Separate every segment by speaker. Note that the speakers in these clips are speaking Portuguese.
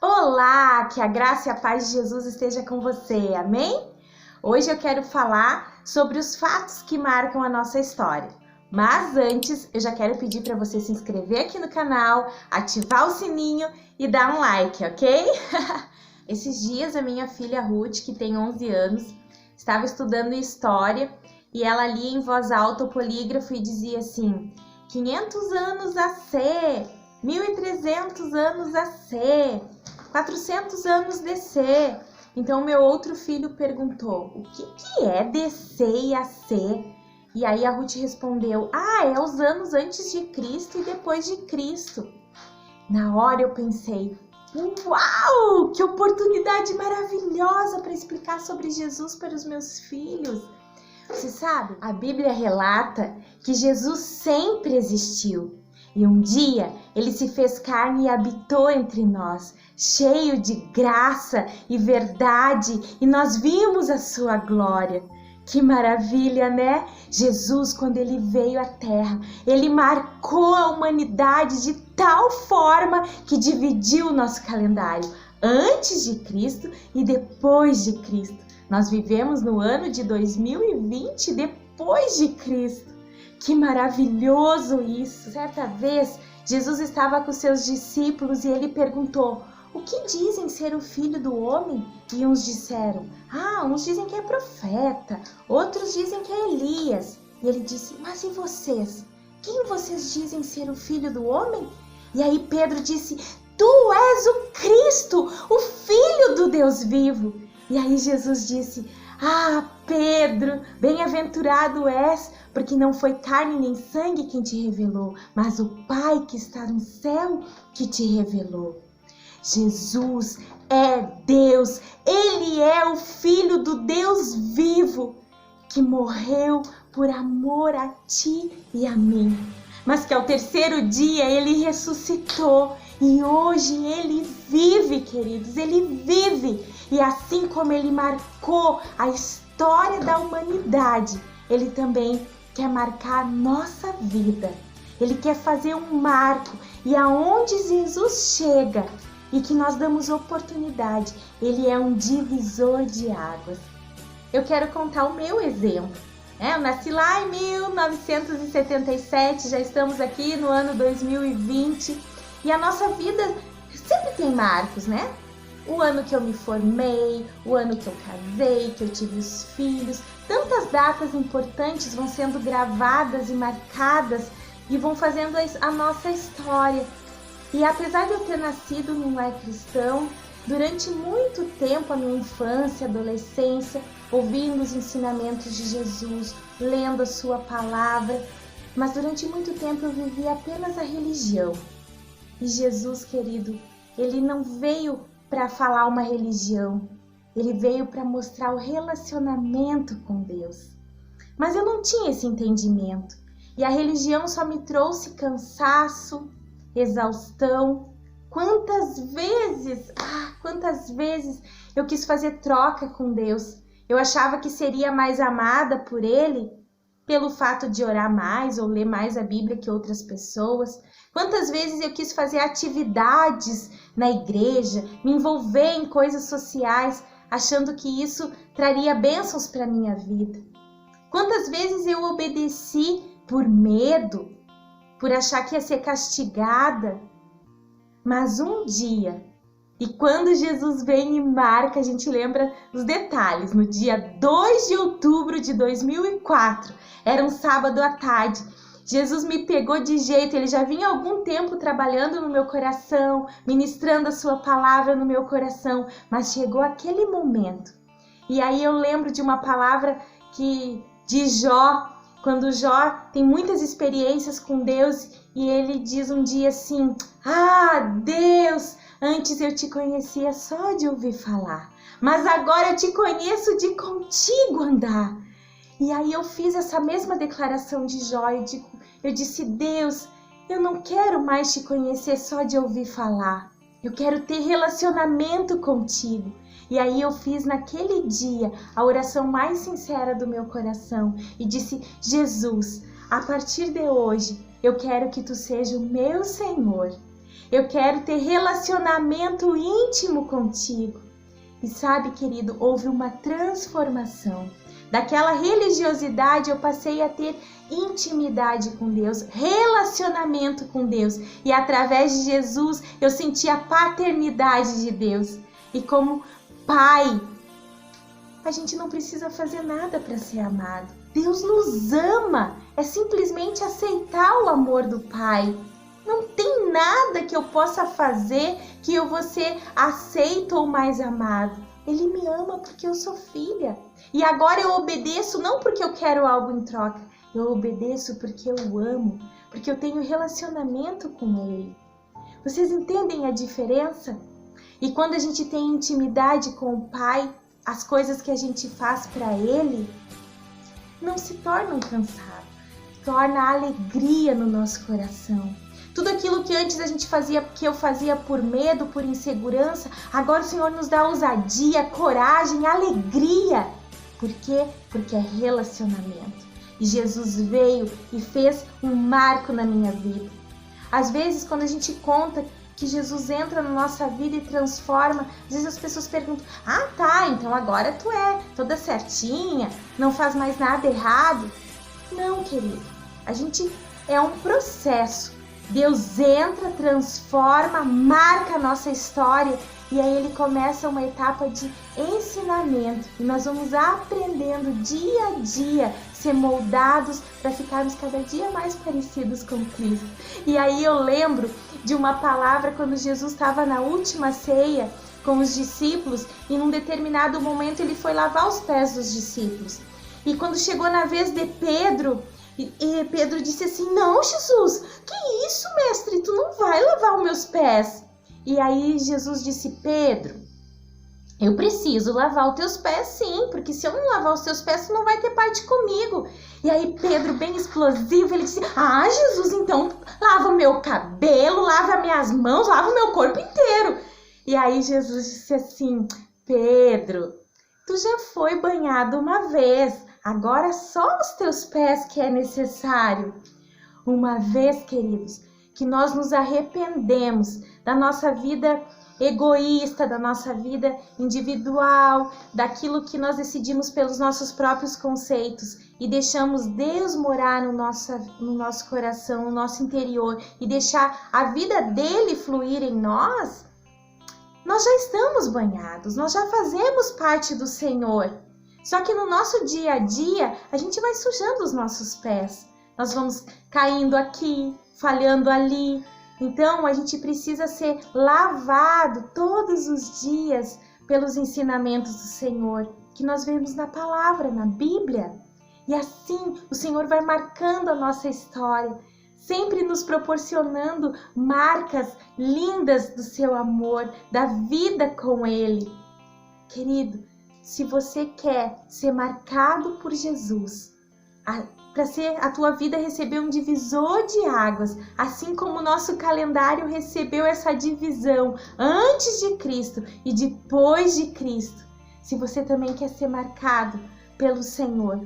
Speaker 1: Olá, que a graça e a paz de Jesus esteja com você, amém? Hoje eu quero falar sobre os fatos que marcam a nossa história. Mas antes, eu já quero pedir para você se inscrever aqui no canal, ativar o sininho e dar um like, ok? Esses dias a minha filha Ruth, que tem 11 anos, estava estudando história e ela lia em voz alta o polígrafo e dizia assim: 500 anos a C, 1300 anos a C, 400 anos DC. Então meu outro filho perguntou: o que é DC e AC? E aí a Ruth respondeu: é os anos antes de Cristo e depois de Cristo. Na hora eu pensei: uau, que oportunidade maravilhosa para explicar sobre Jesus para os meus filhos. Você sabe, a Bíblia relata que Jesus sempre existiu. E um dia ele se fez carne e habitou entre nós, cheio de graça e verdade, e nós vimos a sua glória. Que maravilha, né? Jesus, quando ele veio à Terra, ele marcou a humanidade de tal forma que dividiu o nosso calendário, antes de Cristo e depois de Cristo. Nós vivemos no ano de 2020 depois de Cristo. Que maravilhoso isso! Certa vez, Jesus estava com seus discípulos e ele perguntou: o que dizem ser o filho do homem? E uns disseram: uns dizem que é profeta, outros dizem que é Elias. E ele disse: mas e vocês? Quem vocês dizem ser o filho do homem? E aí Pedro disse: tu és o Cristo, o filho do Deus vivo. E aí Jesus disse: Pedro, bem-aventurado és, porque não foi carne nem sangue quem te revelou, mas o Pai que está no céu que te revelou. Jesus é Deus, Ele é o Filho do Deus vivo, que morreu por amor a ti e a mim, mas que ao terceiro dia Ele ressuscitou e hoje Ele vive, queridos, Ele vive. E assim como Ele marcou a história da humanidade, Ele também quer marcar a nossa vida. Ele quer fazer um marco e aonde Jesus chega e que nós damos oportunidade, Ele é um divisor de águas. Eu quero contar o meu exemplo. Eu nasci lá em 1977, já estamos aqui no ano 2020 e a nossa vida sempre tem marcos, né? O ano que eu me formei, o ano que eu casei, que eu tive os filhos, tantas datas importantes vão sendo gravadas e marcadas e vão fazendo a nossa história. E apesar de eu ter nascido num lar cristão, durante muito tempo, a minha infância, adolescência, ouvindo os ensinamentos de Jesus, lendo a sua palavra, mas durante muito tempo eu vivi apenas a religião. E Jesus, querido, Ele não veio para falar uma religião, Ele veio para mostrar o relacionamento com Deus. Mas eu não tinha esse entendimento, e a religião só me trouxe cansaço, exaustão. Quantas vezes eu quis fazer troca com Deus. Eu achava que seria mais amada por Ele pelo fato de orar mais ou ler mais a Bíblia que outras pessoas. Quantas vezes eu quis fazer atividades na igreja, me envolver em coisas sociais, achando que isso traria bênçãos para a minha vida. Quantas vezes eu obedeci por medo, por achar que ia ser castigada. Mas um dia, e quando Jesus vem e marca, a gente lembra os detalhes, no dia 2 de outubro de 2004, era um sábado à tarde, Jesus me pegou de jeito, Ele já vinha há algum tempo trabalhando no meu coração, ministrando a sua palavra no meu coração, mas chegou aquele momento. E aí eu lembro de uma palavra de Jó, quando Jó tem muitas experiências com Deus e ele diz um dia assim: Deus, antes eu te conhecia só de ouvir falar, mas agora eu te conheço de contigo andar. E aí eu fiz essa mesma declaração de Jó, eu disse: Deus, eu não quero mais te conhecer só de ouvir falar, eu quero ter relacionamento contigo. E aí eu fiz naquele dia a oração mais sincera do meu coração e disse: Jesus, a partir de hoje eu quero que tu seja o meu Senhor. Eu quero ter relacionamento íntimo contigo. E sabe, querido, houve uma transformação. Daquela religiosidade eu passei a ter intimidade com Deus, relacionamento com Deus. E através de Jesus eu senti a paternidade de Deus. E como pai, a gente não precisa fazer nada para ser amado. Deus nos ama, é simplesmente aceitar o amor do Pai. Não tem nada que eu possa fazer que eu vou ser aceito ou mais amado. Ele me ama porque eu sou filha. E agora eu obedeço não porque eu quero algo em troca. Eu obedeço porque eu amo, porque eu tenho relacionamento com Ele. Vocês entendem a diferença? E quando a gente tem intimidade com o Pai, as coisas que a gente faz para Ele não se tornam cansaço, torna alegria no nosso coração. Tudo aquilo que antes a gente fazia, que eu fazia por medo, por insegurança, agora o Senhor nos dá ousadia, coragem, alegria. Por quê? Porque é relacionamento. E Jesus veio e fez um marco na minha vida. Às vezes, quando a gente conta que Jesus entra na nossa vida e transforma, às vezes as pessoas perguntam: ah, tá, então agora tu é toda certinha, não faz mais nada errado. Não, querido, a gente é um processo. Deus entra, transforma, marca a nossa história e aí Ele começa uma etapa de ensinamento. E nós vamos aprendendo dia a dia, ser moldados para ficarmos cada dia mais parecidos com Cristo. E aí eu lembro de uma palavra quando Jesus estava na última ceia com os discípulos e num determinado momento Ele foi lavar os pés dos discípulos. E quando chegou na vez de Pedro, e Pedro disse assim: não, Jesus, que isso, mestre? Tu não vai lavar os meus pés. E aí Jesus disse: Pedro, eu preciso lavar os teus pés sim, porque se eu não lavar os teus pés, tu não vai ter parte comigo. E aí Pedro, bem explosivo, ele disse: ah, Jesus, então lava o meu cabelo, lava minhas mãos, lava o meu corpo inteiro. E aí Jesus disse assim: Pedro, tu já foi banhado uma vez, agora só os teus pés que é necessário. Uma vez, queridos, que nós nos arrependemos da nossa vida egoísta, da nossa vida individual, daquilo que nós decidimos pelos nossos próprios conceitos e deixamos Deus morar no nosso coração, no nosso interior e deixar a vida dele fluir em nós, nós já estamos banhados, nós já fazemos parte do Senhor. Só que no nosso dia a dia, a gente vai sujando os nossos pés. Nós vamos caindo aqui, falhando ali. Então, a gente precisa ser lavado todos os dias pelos ensinamentos do Senhor, que nós vemos na palavra, na Bíblia. E assim, o Senhor vai marcando a nossa história, sempre nos proporcionando marcas lindas do seu amor, da vida com Ele. Querido, se você quer ser marcado por Jesus, para a tua vida receber um divisor de águas, assim como o nosso calendário recebeu essa divisão antes de Cristo e depois de Cristo, se você também quer ser marcado pelo Senhor,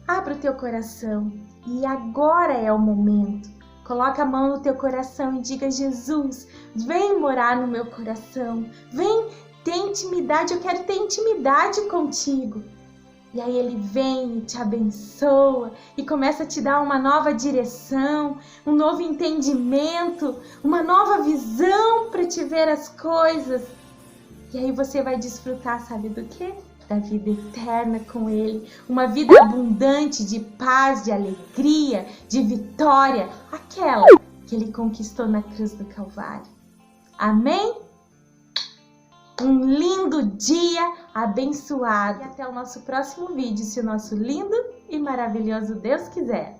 Speaker 1: abra o teu coração e agora é o momento. Coloca a mão no teu coração e diga: Jesus, vem morar no meu coração, vem ter intimidade, eu quero ter intimidade contigo. E aí Ele vem e te abençoa e começa a te dar uma nova direção, um novo entendimento, uma nova visão para te ver as coisas. E aí você vai desfrutar, sabe do quê? Da vida eterna com Ele, uma vida abundante de paz, de alegria, de vitória, aquela que Ele conquistou na cruz do Calvário. Amém? Um lindo dia abençoado. E até o nosso próximo vídeo, se o nosso lindo e maravilhoso Deus quiser.